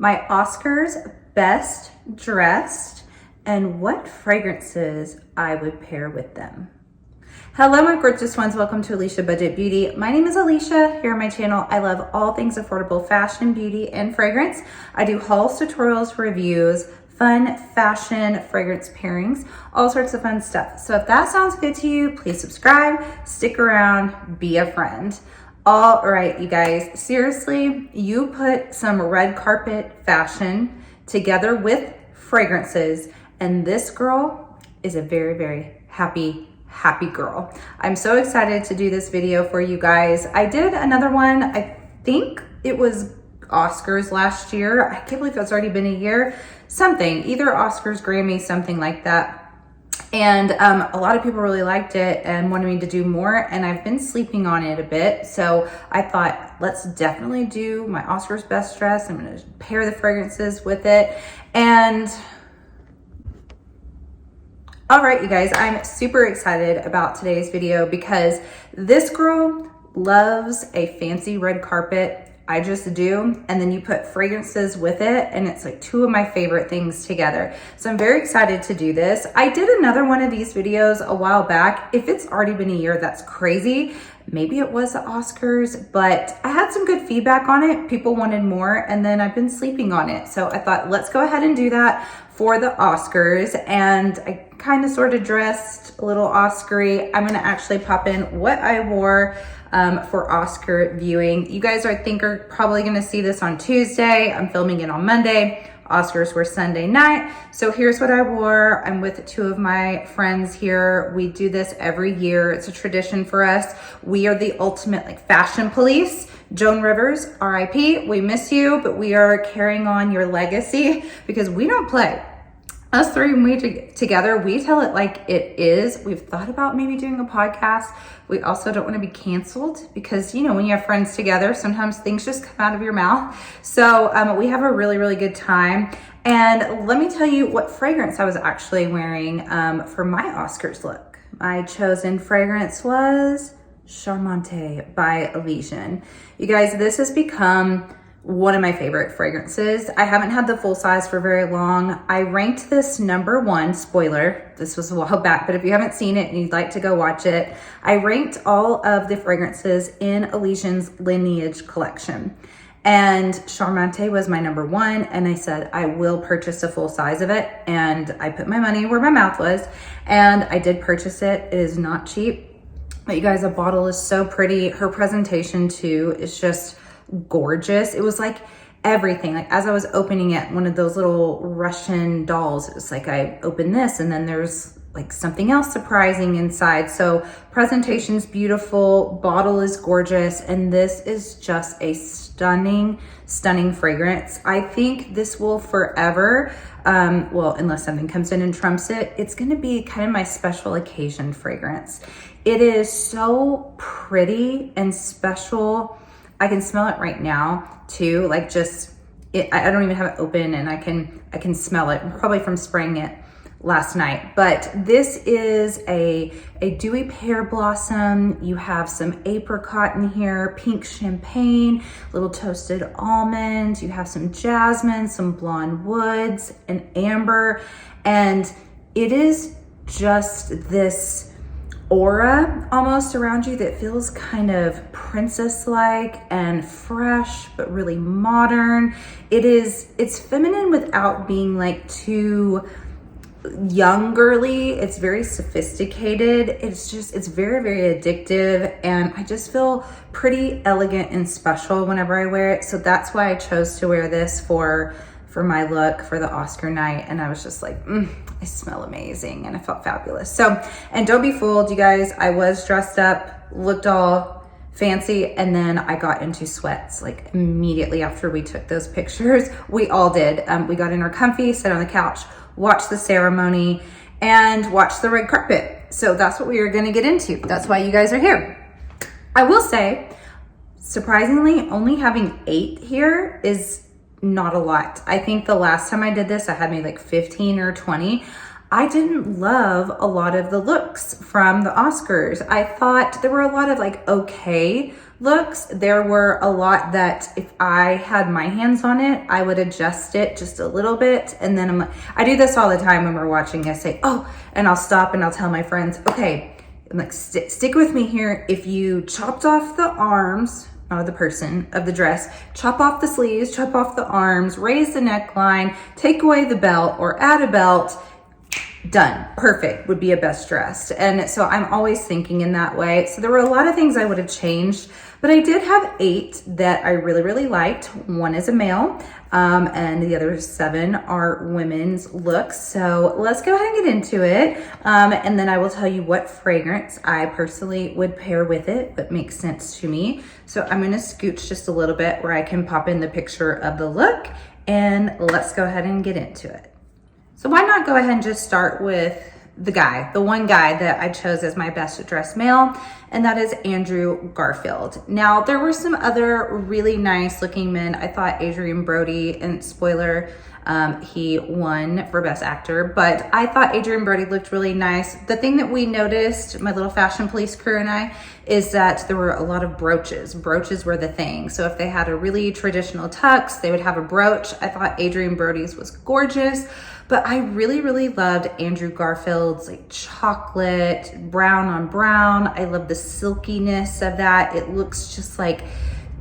my Oscars best dressed, and what fragrances I would pair with them. Hello, my gorgeous ones. Welcome to Aleisha Budget Beauty. My name is Aleisha. Here on my channel, I love all things affordable fashion, beauty, and fragrance. I do hauls, tutorials, reviews, fun fashion, fragrance pairings, all sorts of fun stuff. So if that sounds good to you, please subscribe, stick around, be a friend. All right, you guys, seriously, you put some red carpet fashion together with fragrances, and this girl is a very, very happy girl. I'm so excited to do this video for you guys. I did another one, I think it was Oscars last year. I can't believe it's already been a year. Something, either Oscars, Grammys, something like that. And a lot of people really liked it and wanted me to do more, and I've been sleeping on it a bit. So I thought, let's definitely do my Oscars best dress. I'm gonna pair the fragrances with it. And all right, you guys, I'm super excited about today's video because this girl loves a fancy red carpet. I just do. And then you put fragrances with it, and it's like two of my favorite things together. So I'm very excited to do this. I did another one of these videos a while back. If it's already been a year, that's crazy. Maybe it was the Oscars, but I had some good feedback on it. People wanted more, and then I've been sleeping on it. So I thought, let's go ahead and do that for the Oscars. And I kind of sort of dressed a little Oscar-y. I'm gonna actually pop in what I wore for Oscar viewing. You guys, I think, are probably gonna see this on Tuesday. I'm filming it on Monday. Oscars were Sunday night. So here's what I wore. I'm with two of my friends here. We do this every year. It's a tradition for us. We are the ultimate like fashion police. Joan Rivers, RIP, we miss you, but we are carrying on your legacy because we don't play. Us three, when we together, we tell it like it is. We've thought about maybe doing a podcast. We also don't want to be canceled because, you know, when you have friends together, sometimes things just come out of your mouth. So we have a really, really good time. And let me tell you what fragrance I was actually wearing for my Oscars look. My chosen fragrance was Charmante by Aleisha. You guys, this has become one of my favorite fragrances. I haven't had the full size for very long. I ranked this #1, spoiler, this was a while back, but if you haven't seen it and you'd like to go watch it, I ranked all of the fragrances in Aleisha's Lineage collection. And Charmante was my #1, and I said, I will purchase a full size of it. And I put my money where my mouth was, and I did purchase it. It is not cheap, but you guys, the bottle is so pretty. Her presentation too is just gorgeous. It was like everything. Like as I was opening it, one of those little Russian dolls, it was like I opened this and then there's like something else surprising inside. So presentation's beautiful, bottle is gorgeous, and this is just a stunning fragrance. I think this will forever, well, unless something comes in and trumps it, it's gonna be kind of my special occasion fragrance. It is so pretty and special. I can smell it right now too, like just it. I don't even have it open, and I can smell it, probably from spraying it last night. But this is a dewy pear blossom. You have some apricot in here, pink champagne, little toasted almonds. You have some jasmine, some blonde woods, and amber, and it is just this aura almost around you that feels kind of princess-like and fresh, but really modern. It's feminine without being like too young girly. It's very sophisticated. It's very, very addictive, and I just feel pretty elegant and special whenever I wear it. So that's why I chose to wear this for my look for the Oscar night. And I was just like, I smell amazing, and I felt fabulous. So, and don't be fooled, you guys, I was dressed up, looked all fancy, and then I got into sweats like immediately after we took those pictures. We all did. We got in our comfy, sat on the couch, watched the ceremony, and watched the red carpet. So that's what we are gonna get into. That's why you guys are here. I will say, surprisingly, only having 8 here is not a lot. I think the last time I did this, I had maybe like 15 or 20. I didn't love a lot of the looks from the Oscars. I thought there were a lot of like okay looks, there were a lot that if I had my hands on it, I would adjust it just a little bit. And then I do this all the time when we're watching. I say, oh, and I'll stop and I'll tell my friends, okay, I'm like, stick with me here. If you chopped off the arms, not the person, of the dress, chop off the sleeves, chop off the arms, raise the neckline, take away the belt or add a belt, done. Perfect would be a best dressed. And so I'm always thinking in that way. So there were a lot of things I would have changed, but I did have 8 that I really, really liked. 1 is a male, and the other 7 are women's looks. So let's go ahead and get into it. And then I will tell you what fragrance I personally would pair with it, but makes sense to me. So I'm gonna scooch just a little bit where I can pop in the picture of the look, and let's go ahead and get into it. So why not go ahead and just start with the one guy that I chose as my best dressed male, and that is Andrew Garfield. Now, there were some other really nice looking men. I thought Adrien Brody, and spoiler, he won for best actor, but I thought Adrien Brody looked really nice. The thing that we noticed, my little fashion police crew and I, is that there were a lot of brooches. Brooches were the thing. So if they had a really traditional tux, they would have a brooch. I thought Adrien Brody's was gorgeous. But I really, really loved Andrew Garfield's like chocolate, brown on brown. I love the silkiness of that. It looks just like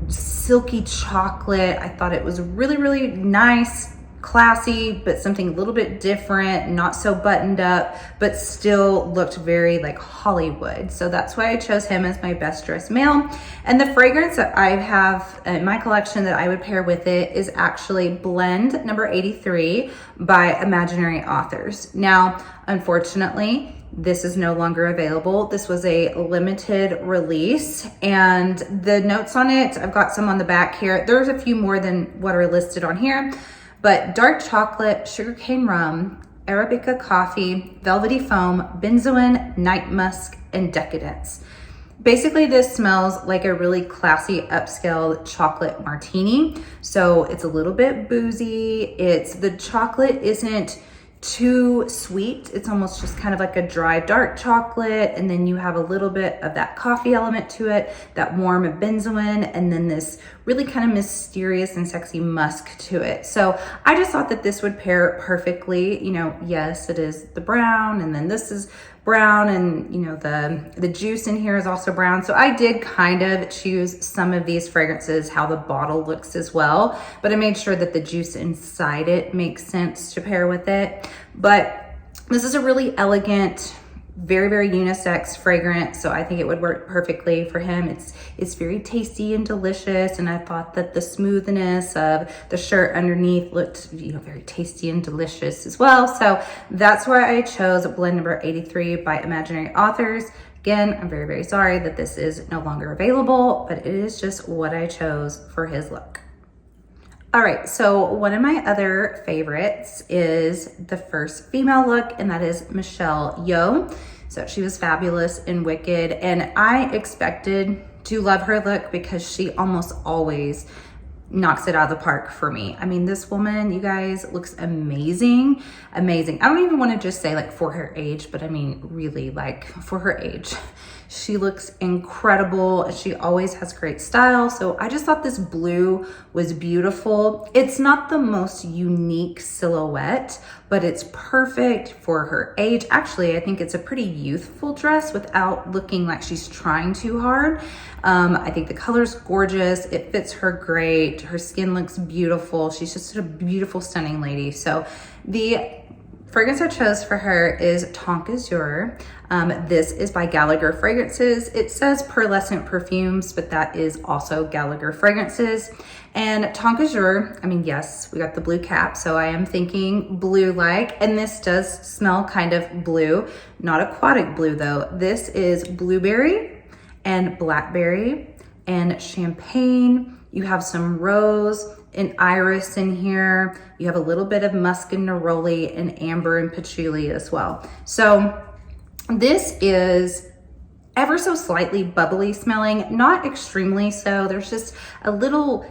silky chocolate. I thought it was really, really nice, classy, but something a little bit different, not so buttoned up, but still looked very like Hollywood. So that's why I chose him as my best dressed male. And the fragrance that I have in my collection that I would pair with it is actually Blend number 83 by Imaginary Authors. Now, unfortunately, this is no longer available. This was a limited release, and the notes on it, I've got some on the back here. There's a few more than what are listed on here. But dark chocolate, sugarcane rum, Arabica coffee, velvety foam, benzoin, night musk, and decadence. Basically, this smells like a really classy upscale chocolate martini. So it's a little bit boozy. The chocolate isn't too sweet. It's almost just kind of like a dry dark chocolate, and then you have a little bit of that coffee element to it, that warm benzoin, and then this really kind of mysterious and sexy musk to it. So I just thought that this would pair perfectly. You know, yes, it is the brown, and then this is brown, and you know, the juice in here is also brown. So I did kind of choose some of these fragrances how the bottle looks as well, but I made sure that the juice inside it makes sense to pair with it. But this is a really elegant, very, very unisex fragrance, so I think it would work perfectly for him. It's very tasty and delicious, and I thought that the smoothness of the shirt underneath looked, you know, very tasty and delicious as well. So that's why I chose Blend number 83 by Imaginary Authors. Again, I'm very, very sorry that this is no longer available, but it is just what I chose for his look. All right, so one of my other favorites is the first female look, and that is Michelle Yeoh. So she was fabulous in Wicked, and I expected to love her look because she almost always knocks it out of the park for me. I mean, this woman, you guys, looks amazing, amazing. I don't even want to just say like for her age, but I mean, really like for her age. She looks incredible. She always has great style. So I just thought this blue was beautiful. It's not the most unique silhouette, but it's perfect for her age. Actually, I think it's a pretty youthful dress without looking like she's trying too hard. I think the color's gorgeous. It fits her great. Her skin looks beautiful. She's just a beautiful, stunning lady. So the fragrance I chose for her is Tonka Jour. This is by Gallagher Fragrances. It says Pearlescent Perfumes, but that is also Gallagher Fragrances. And Tonka Jour, I mean, yes, we got the blue cap, so I am thinking blue-like, and this does smell kind of blue, not aquatic blue though. This is blueberry and blackberry and champagne. You have some rose and iris in here. You have a little bit of musk and neroli and amber and patchouli as well. So this is ever so slightly bubbly smelling, not extremely so. There's just a little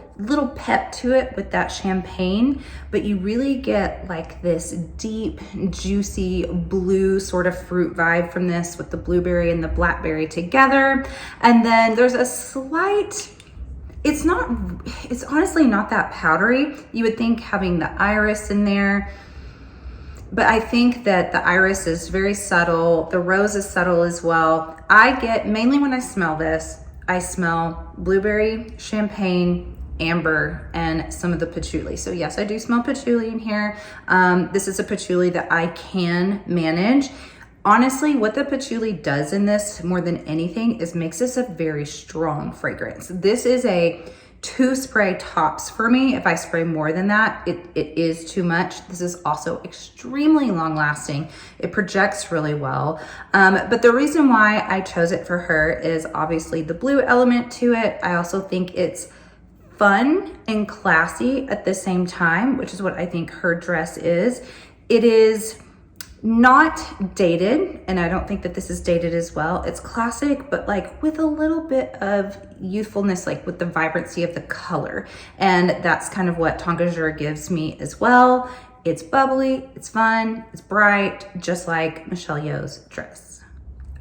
pep to it with that champagne, but you really get like this deep, juicy blue sort of fruit vibe from this with the blueberry and the blackberry together. And then there's a slight, it's honestly not that powdery. You would think having the iris in there, but I think that the iris is very subtle. The rose is subtle as well. I get, mainly when I smell this, I smell blueberry, champagne, amber, and some of the patchouli. So yes, I do smell patchouli in here. This is a patchouli that I can manage. Honestly, what the patchouli does in this more than anything is makes this a very strong fragrance. This is a 2 spray tops for me. If I spray more than that, it is too much. This is also extremely long lasting. It projects really well. But the reason why I chose it for her is obviously the blue element to it. I also think it's fun and classy at the same time, which is what I think her dress is. It is not dated, and I don't think that this is dated as well. It's classic, but like with a little bit of youthfulness, like with the vibrancy of the color. And that's kind of what Tonka Jour gives me as well. It's bubbly, it's fun, it's bright, just like Michelle Yeoh's dress.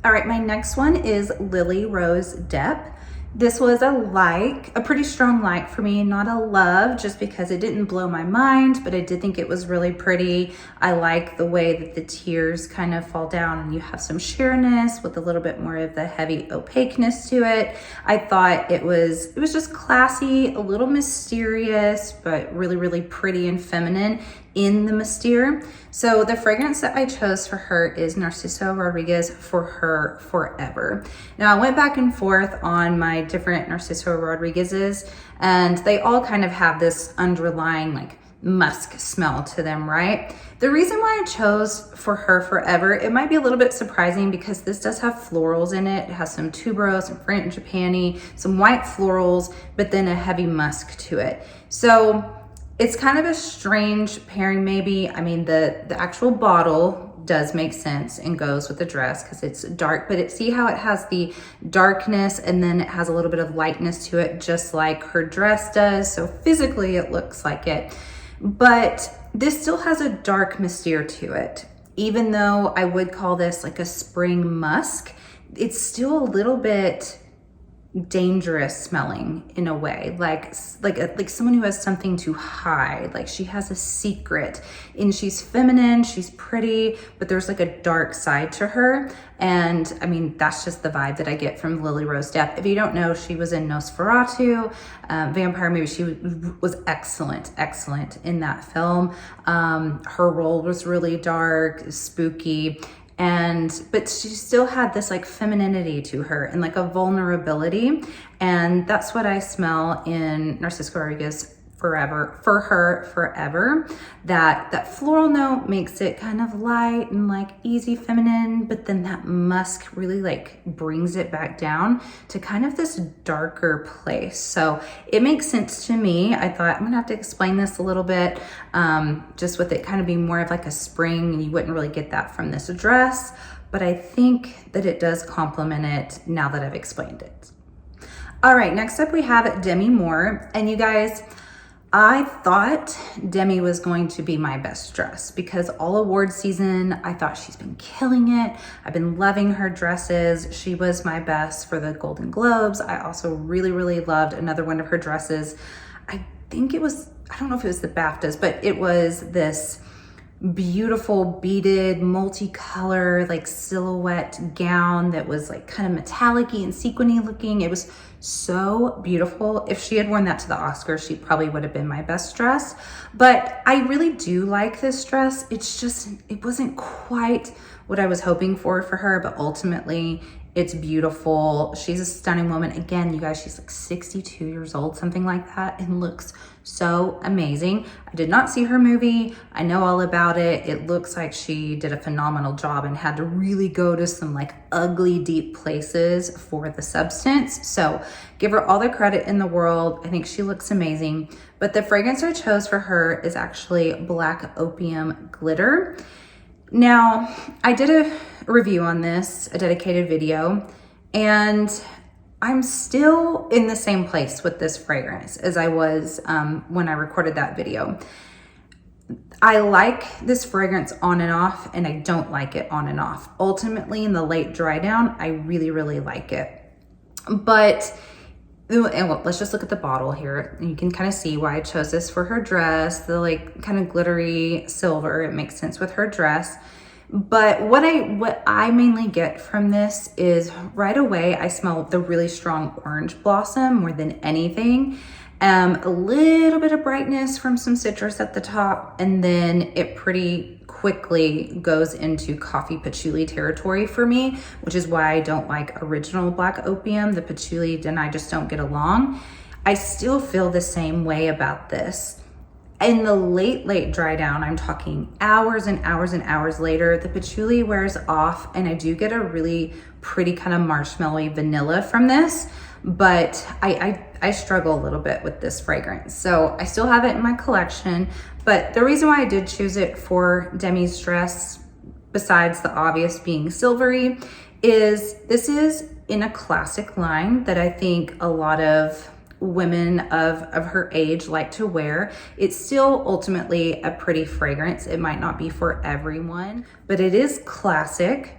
All right, my next one is Lily Rose Depp. This was a pretty strong like for me, not a love, just because it didn't blow my mind, but I did think it was really pretty. I like the way that the tears kind of fall down and you have some sheerness with a little bit more of the heavy opaqueness to it. I thought it was just classy, a little mysterious, but really, really pretty and feminine in the mystere. So the fragrance that I chose for her is Narciso Rodriguez For Her Forever. Now I went back and forth on my different Narciso Rodriguez's, and they all kind of have this underlying like musk smell to them, right? The reason why I chose For Her Forever, it might be a little bit surprising because this does have florals in it. It has some tuberose, some frangipani, some white florals, but then a heavy musk to it. So it's kind of a strange pairing maybe. I mean, the actual bottle does make sense and goes with the dress because it's dark, but see how it has the darkness and then it has a little bit of lightness to it, just like her dress does. So physically it looks like it, but this still has a dark mystere to it. Even though I would call this like a spring musk, it's still a little bit dangerous smelling in a way, like someone who has something to hide. Like she has a secret, and she's feminine, she's pretty, but there's like a dark side to her. And I mean, that's just the vibe that I get from Lily Rose Depp. If you don't know, she was in Nosferatu, vampire movie. She was excellent in that film. Her role was really dark, spooky, but she still had this like femininity to her and like a vulnerability. And that's what I smell in Narciso Rodriguez For Her Forever. That floral note makes it kind of light and like easy feminine, but then that musk really like brings it back down to kind of this darker place. So it makes sense to me. I thought I'm gonna have to explain this a little bit, just with it kind of being more of like a spring, and you wouldn't really get that from this dress, but I think that it does complement it now that I've explained it. All right, next up we have Demi Moore. And you guys, I thought Demi was going to be my best dress because all award season, I thought she's been killing it. I've been loving her dresses. She was my best for the Golden Globes. I also really, really loved another one of her dresses. I think it was, I don't know if it was the BAFTAs, but it was this beautiful beaded multicolor like silhouette gown that was like kind of metallic-y and sequiny looking. It was so beautiful. If she had worn that to the Oscars, she probably would have been my best dress. But I really do like this dress. It's just, it wasn't quite what I was hoping for her, but ultimately it's beautiful. She's a stunning woman. Again, you guys, she's like 62 years old, something like that, and looks so amazing. I did not see her movie. I know all about it. It looks like she did a phenomenal job and had to really go to some like ugly deep places for the substance. So give her all the credit in the world. I think she looks amazing. But the fragrance I chose for her is actually Black Opium Glitter. Now, I did a review on this, a dedicated video, And I'm still in the same place with this fragrance as I was when I recorded that video. I like this fragrance on and off, and I don't like it on and off. Ultimately, in the late dry down, I really, really like it. But, and well, let's just look at the bottle here. You can kind of see why I chose this for her dress. The like kind of glittery silver, it makes sense with her dress. But what I mainly get from this is right away, I smell the really strong orange blossom more than anything. A little bit of brightness from some citrus at the top, and then it pretty quickly goes into coffee patchouli territory for me, which is why I don't like original Black Opium. The patchouli and I just don't get along. I still feel the same way about this. In the late dry down, I'm talking hours and hours and hours later, the patchouli wears off, and I do get a really pretty kind of marshmallowy vanilla from this, but I struggle a little bit with this fragrance. So I still have it in my collection, but the reason why I did choose it for Demi's dress, besides the obvious being silvery, is this is in a classic line that I think a lot of women of her age like to wear. It's still ultimately a pretty fragrance. It might not be for everyone, but it is classic.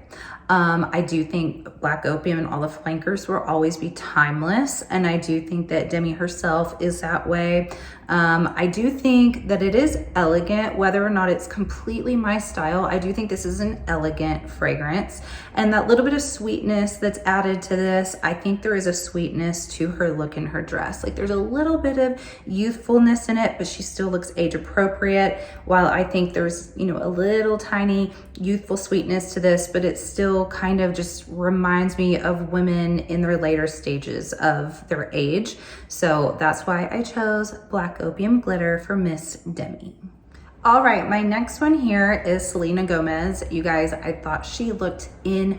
I do think Black Opium and Olive Flankers will always be timeless, and I do think that Demi herself is that way. I do think that it is elegant, whether or not it's completely my style. I do think this is an elegant fragrance, and that little bit of sweetness that's added to this, I think there is a sweetness to her look in her dress. Like there's a little bit of youthfulness in it, but she still looks age appropriate, while I think there's, you know, a little tiny youthful sweetness to this, but it still kind of just reminds me of women in their later stages of their age. So that's why I chose Black Opium Glitter for Miss Demi. All right, my next one here is Selena Gomez. You guys, I thought she looked incredible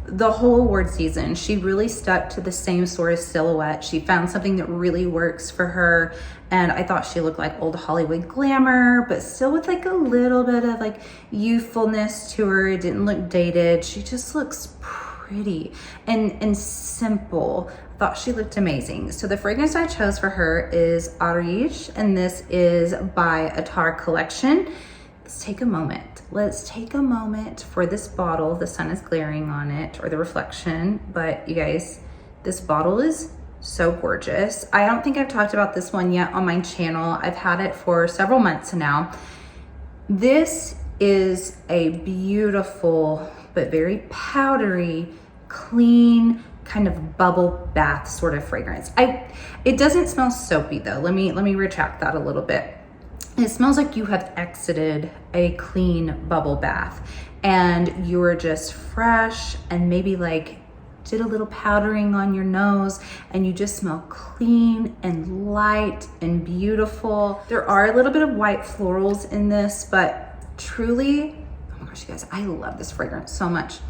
the whole award season. She really stuck to the same sort of silhouette. She found something that really works for her, and I thought she looked like old Hollywood glamour, but still with like a little bit of like youthfulness to her. It didn't look dated. She just looks pretty and simple. I thought she looked amazing. So the fragrance I chose for her is Aleisha, and this is by Attar Collection. Let's take a moment. Let's take a moment for this bottle. The sun is glaring on it, or the reflection, but you guys, this bottle is so gorgeous. I don't think I've talked about this one yet on my channel. I've had it for several months now. This is a beautiful, but very powdery, clean, kind of bubble bath sort of fragrance. It doesn't smell soapy though. Let me retract that a little bit. It smells like you have exited a clean bubble bath and you were just fresh and maybe like did a little powdering on your nose, and you just smell clean and light and beautiful. There are a little bit of white florals in this, but truly, oh my gosh, you guys, I love this fragrance so much.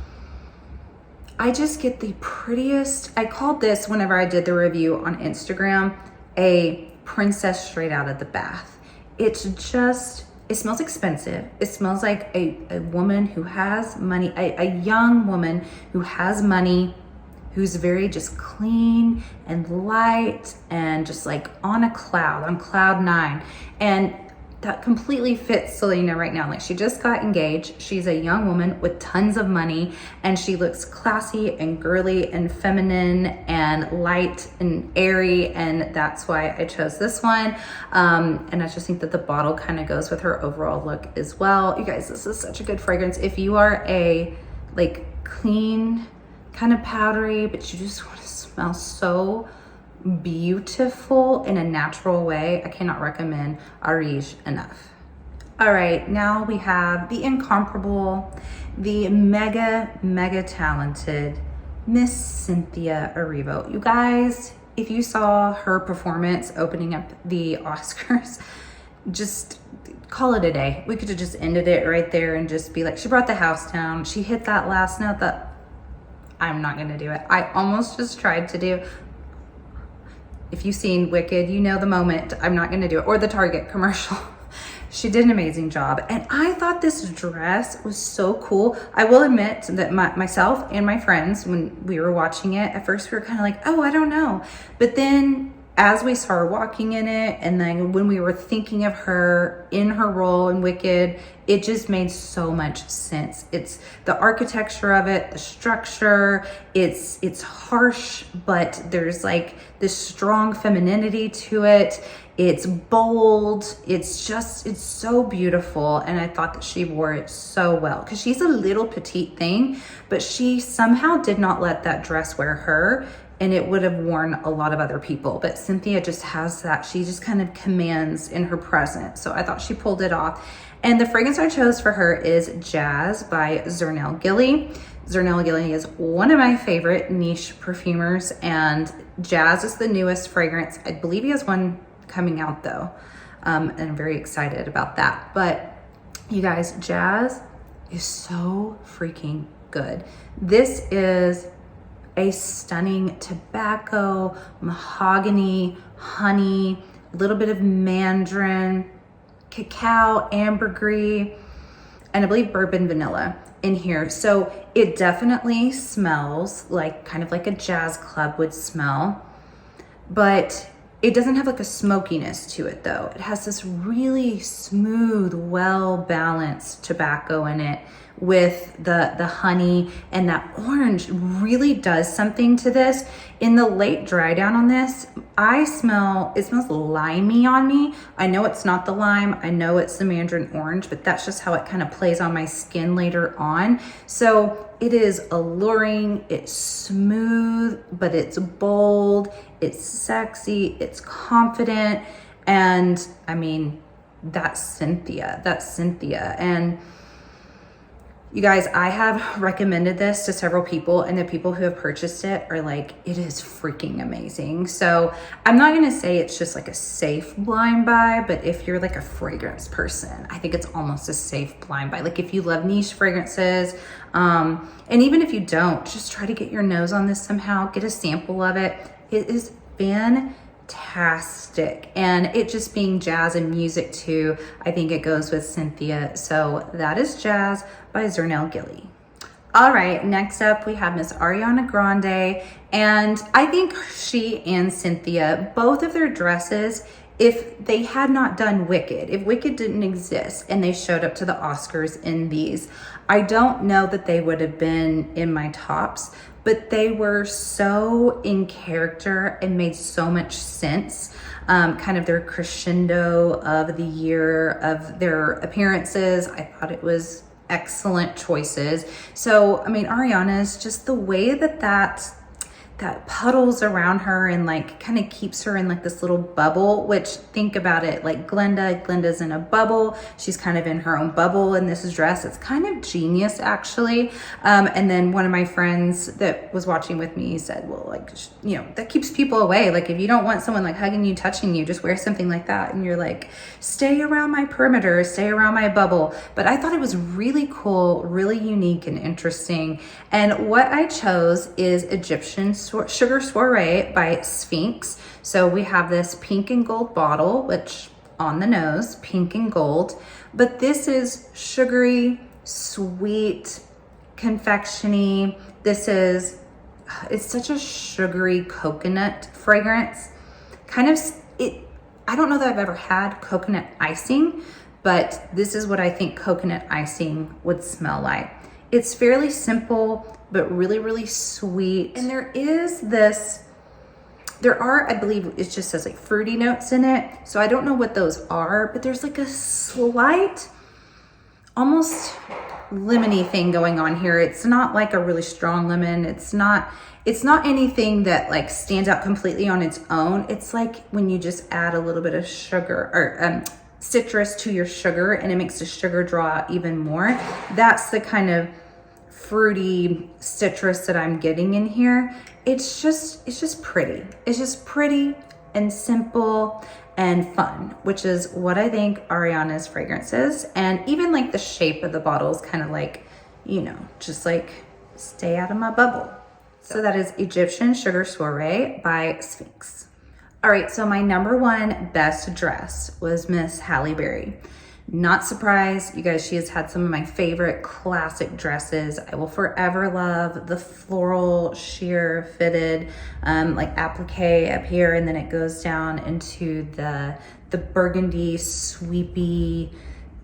I just get the prettiest, I called this, whenever I did the review on Instagram, a princess straight out of the bath. It's just, it smells expensive. It smells like a woman who has money, a young woman who has money, who's very just clean and light and just like on cloud 9. And that completely fits Selena right now. Like, she just got engaged. She's a young woman with tons of money, and she looks classy and girly and feminine and light and airy, and that's why I chose this one. And I just think that the bottle kind of goes with her overall look as well. You guys, this is such a good fragrance. If you are a like clean, kind of powdery, but you just want to smell so beautiful in a natural way, I cannot recommend Aleisha enough. All right, now we have the incomparable, the mega talented Miss Cynthia Erivo. You guys, if you saw her performance opening up the Oscars, just call it a day. We could have just ended it right there and just be like, she brought the house down. She hit that last note that I'm not gonna do it. I almost just tried to do. If you've seen Wicked, you know the moment. I'm not gonna do it. Or the Target commercial. She did an amazing job. And I thought this dress was so cool. I will admit that myself and my friends, when we were watching it, at first we were kind of like, oh, I don't know. But then as we started walking in it, and then when we were thinking of her in her role in Wicked, it just made so much sense. It's the architecture of it, the structure, it's harsh, but there's like this strong femininity to it. It's bold. It's so beautiful. And I thought that she wore it so well because she's a little petite thing, but she somehow did not let that dress wear her, and it would have worn a lot of other people. But Cynthia just has that. She just kind of commands in her presence. So I thought she pulled it off. And the fragrance I chose for her is Jazz by Zernell Gilly. Zernell Gilly is one of my favorite niche perfumers, and Jazz is the newest fragrance. I believe he has one coming out though, and I'm very excited about that. But you guys, Jazz is so freaking good. This is a stunning tobacco, mahogany, honey, a little bit of mandarin, cacao, ambergris, and I believe bourbon vanilla in here. So it definitely smells like kind of like a jazz club would smell, but it doesn't have like a smokiness to it though. It has this really smooth, well-balanced tobacco in it with the honey, and that orange really does something to this. In the late dry down on this, it smells limey on me. I know it's not the lime, I know it's the mandarin orange, but that's just how it kind of plays on my skin later on. So it is alluring, it's smooth, but it's bold, it's sexy, it's confident. And I mean, that's Cynthia. And you guys, I have recommended this to several people, and the people who have purchased it are like, it is freaking amazing. So I'm not gonna say it's just like a safe blind buy, but if you're like a fragrance person, I think it's almost a safe blind buy. Like if you love niche fragrances, and even if you don't, just try to get your nose on this somehow, get a sample of it. It is fantastic. And it just being jazz and music too, I think it goes with Cynthia. So that is Jazz by Zernell Gilly. All right, next up we have Miss Ariana Grande, and I think she and Cynthia, both of their dresses, if they had not done Wicked, if Wicked didn't exist and they showed up to the Oscars in these, I don't know that they would have been in my tops, but they were so in character and made so much sense. Kind of their crescendo of the year of their appearances. I thought it was excellent choices. So, I mean, Ariana's just the way that puddles around her and like kind of keeps her in like this little bubble, which think about it, like Glenda's in a bubble. She's kind of in her own bubble in this dress. It's kind of genius actually. And then one of my friends that was watching with me said, well, like, you know, that keeps people away. Like if you don't want someone like hugging you, touching you, just wear something like that. And you're like, stay around my perimeter, stay around my bubble. But I thought it was really cool, really unique and interesting. And what I chose is Egyptian Sugar Soiree by Sphinx. So we have this pink and gold bottle, which on the nose, pink and gold, but this is sugary, sweet, confectiony. It's such a sugary coconut fragrance. I don't know that I've ever had coconut icing, but this is what I think coconut icing would smell like. It's fairly simple, but really, really sweet. And there are, I believe it just says like fruity notes in it. So I don't know what those are, but there's like a slight, almost lemony thing going on here. It's not like a really strong lemon. It's not anything that like stands out completely on its own. It's like when you just add a little bit of sugar or citrus to your sugar, and it makes the sugar draw out even more. That's the kind of fruity citrus that I'm getting in here. It's just pretty. It's just pretty and simple and fun, which is what I think Ariana's fragrance is. And even like the shape of the bottle is kind of like, you know, just like stay out of my bubble. So that is Egyptian Sugar Soiree by Sphinx. All right, so my number one best dress was Miss Halle Berry. Not surprised, you guys, she has had some of my favorite classic dresses. I will forever love the floral sheer fitted like applique up here, and then it goes down into the burgundy sweepy.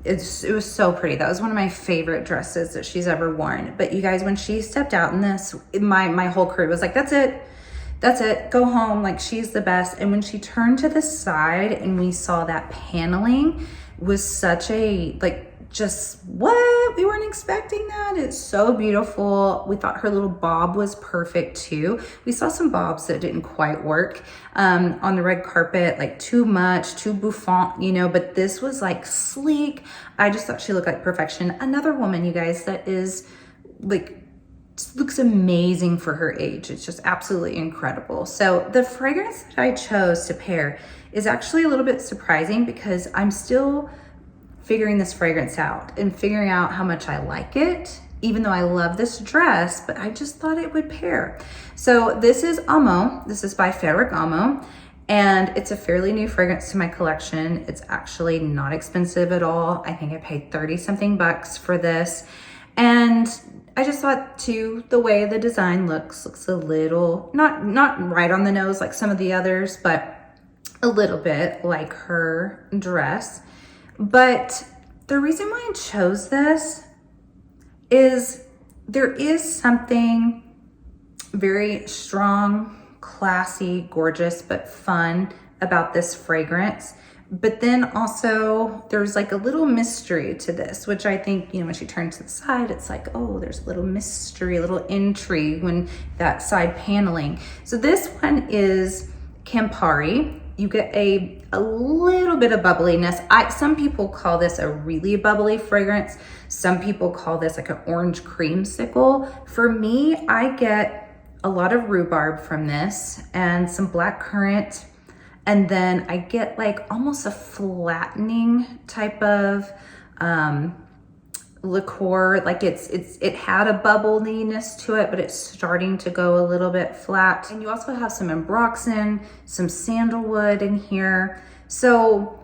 It was so pretty. That was one of my favorite dresses that she's ever worn. But you guys, when she stepped out in this, my whole crew was like, that's it, go home, like she's the best. And when she turned to the side and we saw that paneling, was such a, like, just what? We weren't expecting that. It's so beautiful. We thought her little bob was perfect too. We saw some bobs that didn't quite work on the red carpet, like too much, too bouffant, you know, but this was like sleek. I just thought she looked like perfection. Another woman, you guys, that is like, looks amazing for her age. It's just absolutely incredible. So the fragrance that I chose to pair is actually a little bit surprising because I'm still figuring this fragrance out and figuring out how much I like it, even though I love this dress, but I just thought it would pair. So this is Amo. This is by Ferragamo, and it's a fairly new fragrance to my collection. It's actually not expensive at all. I think I paid 30 something bucks for this. And I just thought too, the way the design looks a little, not right on the nose like some of the others, but a little bit like her dress. But the reason why I chose this is there is something very strong, classy, gorgeous, but fun about this fragrance. But then also there's like a little mystery to this, which I think, you know, when she turns to the side, it's like, oh, there's a little mystery, a little intrigue when that side paneling. So this one is Campari. You get a little bit of bubbliness. Some people call this a really bubbly fragrance. Some people call this like an orange creamsicle. For me, I get a lot of rhubarb from this and some black currant. And then I get like almost a flattening type of liqueur. Like it had a bubbliness to it, but it's starting to go a little bit flat. And you also have some ambroxan, some sandalwood in here. So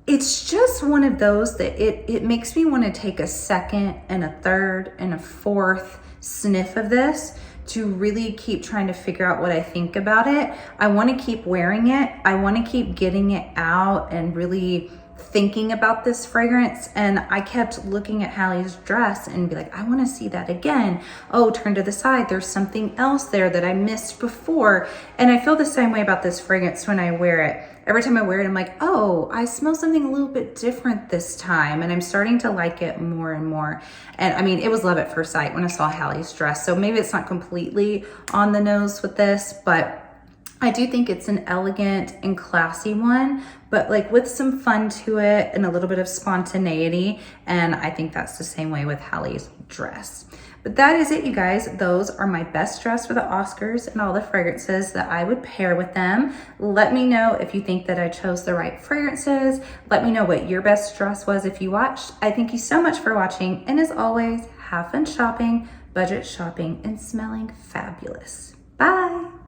it's just one of those that it makes me want to take a second and a third and a fourth sniff of this to really keep trying to figure out what I think about it. I want to keep wearing it. I want to keep getting it out and really thinking about this fragrance. And I kept looking at Halle's dress and be like, I want to see that again. Oh, turn to the side. There's something else there that I missed before. And I feel the same way about this fragrance when I wear it. Every time I wear it, I'm like, oh, I smell something a little bit different this time. And I'm starting to like it more and more. And I mean, it was love at first sight when I saw Halle's dress. So maybe it's not completely on the nose with this, but I do think it's an elegant and classy one, but like with some fun to it and a little bit of spontaneity. And I think that's the same way with Halle's dress. But that is it, you guys. Those are my best dress for the Oscars and all the fragrances that I would pair with them. Let me know if you think that I chose the right fragrances. Let me know what your best dress was if you watched. I thank you so much for watching. And as always, have fun shopping, budget shopping, and smelling fabulous. Bye.